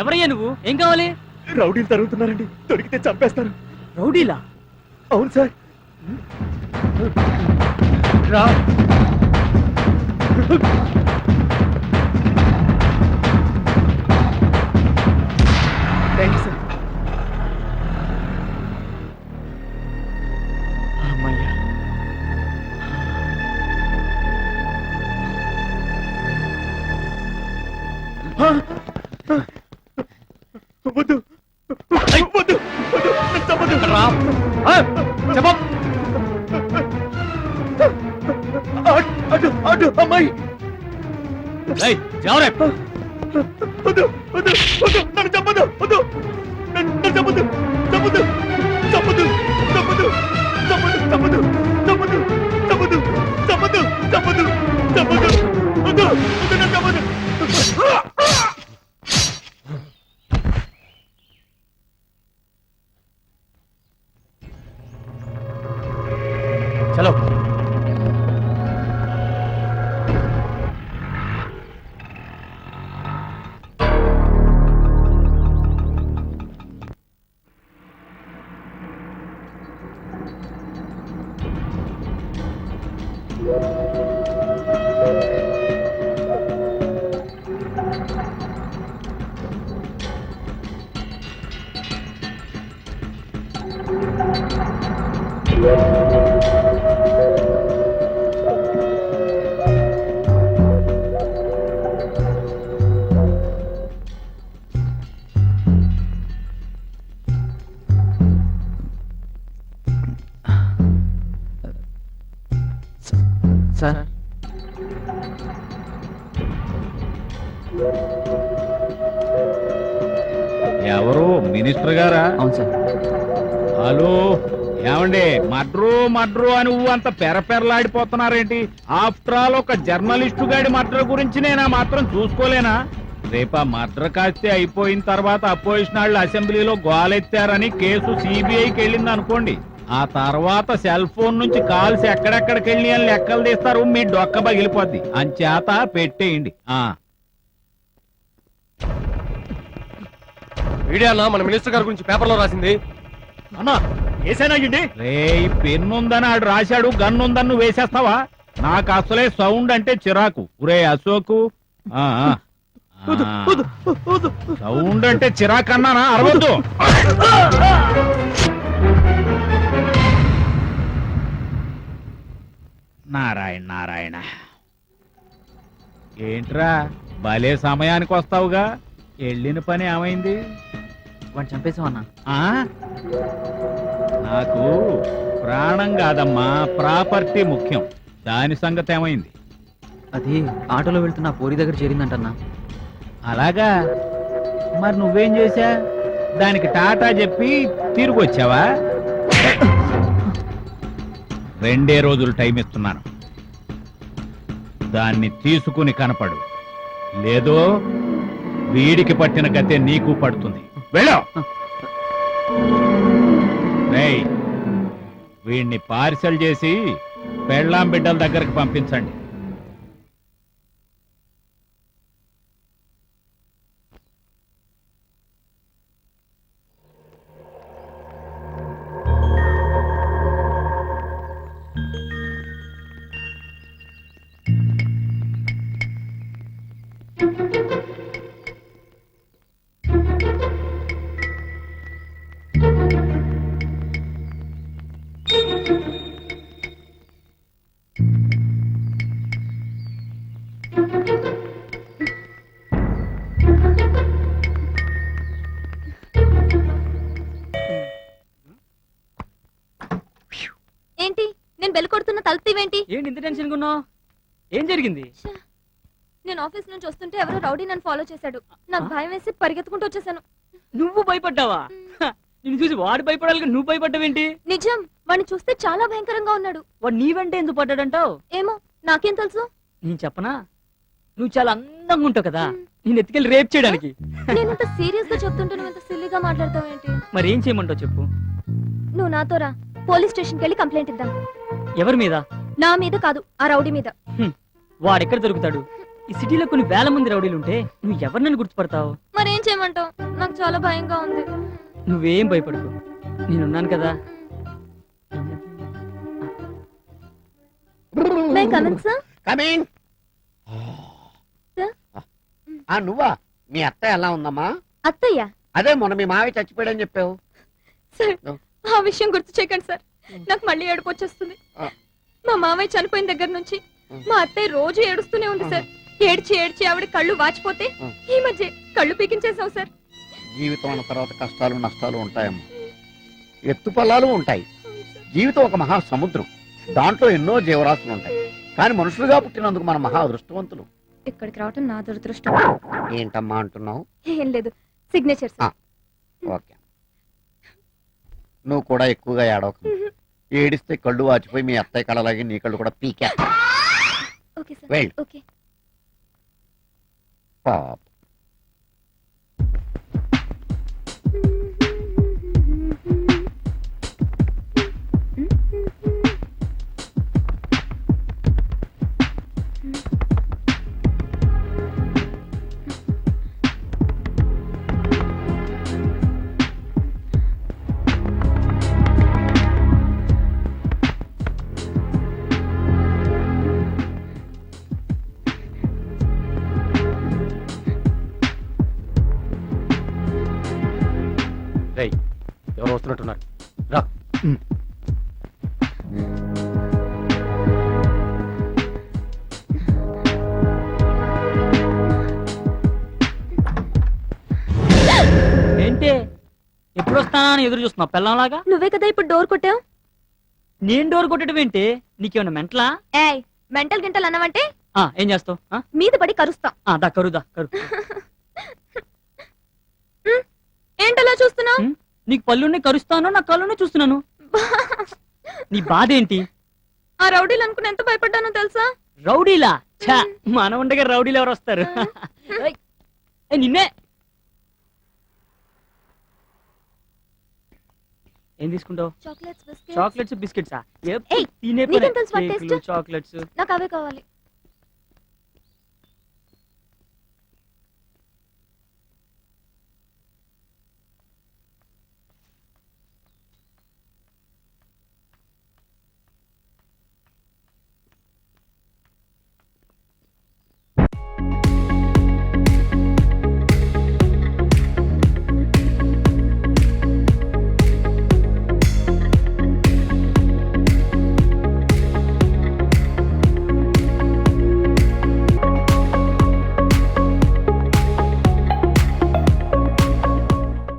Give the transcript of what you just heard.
ఎవరయ్యా నువ్వు? ఏం కావాలి? రౌడీలు తరుగుతున్నారండి, దొరికితే చంపేస్తారు. రౌడీలా? అవును సార్. రా. Thank you sir. అమ్మయ్యా. వద్దు వద్దు వద్దు, చంపొద్దు. చెప్ప. అటు అటు అమ్మాయి. ఎవరే? వద్దు వద్దు వద్దు, నన్ను చంపొద్దు. వద్దు, నన్ను చంపొద్దు. చంపొద్దు చంపొద్దు చంపొద్దు చంపొద్దు చంపొద్దు చంపొద్దు చంపొద్దు చంపొద్దు చంపొద్దు. వద్దు వద్దు, నన్ను చంపొద్దు. చలో. సార్, ఎవరు? మినిస్టర్ గారా? అవును సార్. హలో, ఏమండి? మడ్రు అని అంత పెరపెరలాడిపోతున్నారేంటి? ఆఫ్టర్ ఆల్ ఒక జర్నలిస్టు గాడి మర్డర్ గురించి నేనా మాత్రం చూసుకోలేనా? రేపా మర్డర్ కాస్తే అయిపోయిన తర్వాత అపోజిషన్ వాళ్ళు అసెంబ్లీలో గోలెత్తారని కేసు సిబిఐకి వెళ్ళింది అనుకోండి, ఆ తర్వాత సెల్ ఫోన్ నుంచి కాల్స్ ఎక్కడెక్కడికి వెళ్ళి అని లెక్కలు తీస్తారు, మీ డొక్క పగిలిపోద్ది. అంచేత పెట్టేయండి. వీడియో అన్న, మన మినిస్టర్ గారి గురించి పేపర్లో రాసింది. అన్నా ఏసైనాయండి. రే, పెన్నుందని ఆడు రాశాడు, గన్నుందని నువ్వు వేసేస్తావా? నాకు అసలే సౌండ్ అంటే చిరాకు. ఒరే అశోకు, సౌండ్ అంటే చిరాకు అన్నానా? అరవద్దు. నారాయణ నారాయణ. ఏంట్రా భలే సమయానికి వస్తావుగా? వెళ్ళిన పని ఏమైంది? వాడిని చంపేసామన్నా. నాకు ప్రాణం కాదమ్మా, ప్రాపర్టీ ముఖ్యం. దాని సంగతి ఏమైంది? అది ఆటోలో వెళ్తున్న పోరి దగ్గర చేరిందంటన్నా. అలాగా? మరి నువ్వేం చేశా? దానికి టాటా చెప్పి తిరిగి వచ్చావా? 2 రోజులు టైం ఇస్తున్నాను, దాన్ని తీసుకుని కనపడు. లేదో వీడికి పట్టిన గతే నీకు పడుతుంది. వెళ్ళు. రేయ్, వీడిని పార్సల్ చేసి పెళ్ళాం బిడ్డల దగ్గరకు పంపించండి. బెల్ కొడుతున్న తలుపు తీవేంటి? ఏంటి ఇంత టెన్షన్ ఉన్నావు? ఏం జరిగింది? నేను ఆఫీస్ నుంచి వస్తుంటే ఎవరో రౌడీ నన్ను ఫాలో చేశాడు. నాకు భయం వేసి పరిగెత్తుకుంటూ వచ్చేసాను. నువ్వు భయపడ్డావా? నిన్ను చూసి వాడు భయపడాలి, నువ్వు భయపడ్డావేంటి? నిజం, వాడిని చూస్తే చాలా భయంకరంగా ఉన్నాడు. వాడు నీ వెంటే ఎందుకు పడ్డాడంటావు? ఏమో, నాకేం తెలుసు? నేను చెప్పనా? నువ్వు చాలా అందంగా ఉంటావు కదా, నేను ఎత్తుకెళ్ళి రేప్ చేయడానికి. నేను ఇంత సీరియస్ గా చెప్తుంటే నువ్వు ఇంత సిల్లీగా మాట్లాడతావు ఏంటి? మరి ఏం చేయమంటావు చెప్పు. నువ్వు నాతో రా, పోలీస్ స్టేషన్కి వెళ్ళి కంప్లైంట్ ఇద్దాం. ఎవరి మీద? నా మీద కాదు, ఆ రౌడీ మీద. వాడెక్కడ దొరుకుతాడు? ఈ సిటీలో కొన్ని వేల మంది రౌడీలు ఉంటే నువ్వు ఎవరినని గుర్తుపడతావు? మరేం చేయమంటావు? నాకు చాలా భయంగా ఉంది. నువ్వేం భయపడకు, నేనున్నాను కదా. May coming sir? Coming. Sir? నువ్వా? మీ అత్తయ్య ఎలా ఉందమ్మా? అత్తయ్య? అదే మొన్న మీ మావి చచ్చిపోయాడని చెప్పావు. సార్, ఆ విషయం గుర్తు చేయకండి సార్, నాకు మళ్ళీ ఏడుపు వచ్చేస్తుంది. మా మామయ్య చనిపోయిన దగ్గర నుంచి మా అత్తయ్య రోజు ఏడుస్తూనే ఉంది సార్. ఏడ్చి ఏడ్చి ఆవిడ కళ్ళు వాచిపోతే ఈ మధ్య కళ్ళు పీకించేసావు సార్. జీవితం అన్న తర్వాత కష్టాలు నష్టాలు ఉంటాయమ్మా, ఎత్తుపల్లాలు ఉంటాయి. జీవితం ఒక మహా సముద్రం, దాంట్లో ఎన్నో జీవరాశులు ఉంటాయి. కానీ మనుషులుగా పుట్టినందుకు మన మహా అదృష్టవంతులు. ఇక్కడికి రావటం నా దురదృష్టం. ఏంటమ్మా అంటున్నావు? ఏం లేదు, సిగ్నేచర్ సార్. ఓకే, నువ్వు కూడా ఎక్కువగా ఏడవకు. ఏడిస్తే కళ్ళు వాచిపోయి మీ అత్తయ్య కళ్ళలాగే నీ కళ్ళు కూడా పీకే. Okay sir. వెళ్ళు. ఓకే. పాప. రేయ్, ఎవరు వస్తున్నట్టున్నారు? రా. ఏంటి ఎప్పుడు వస్తానా అని ఎదురు చూస్తున్నావు పిల్లంలాగా? నువ్వే కదా ఇప్పుడు డోర్ కొట్టావు. నేను డోర్ కొట్టడం ఏంటి? నీకేమన్నా మెంటలా? ఏయ్, మెంటల్ గింటల్ అన్నవంటే ఏం చేస్తావు? మీద పడి కరుస్తా. దా కరుదా కరు. ఏంటలా చూస్తున్నావు? నీకు పళ్ళుని కరుస్తాను, నా కళ్ళుని చూస్తున్నాను. నీ బాధ ఏంటి? ఆ రౌడీలు అనుకుని ఎంత భయపడ్డానో తెలుసా? రౌడీలా? ఛా, మన ఉండగా రౌడీలు ఎవరు వస్తారు? నిన్నే. ఏం తీసుకుంటావు? Chocolates, biscuits. చాక్లెట్స్ బిస్కెట్సా? ఏయ్, తినే నీకేం తెలుసు వాటి taste? చాక్లెట్స్. నాకు అవే కావాలి.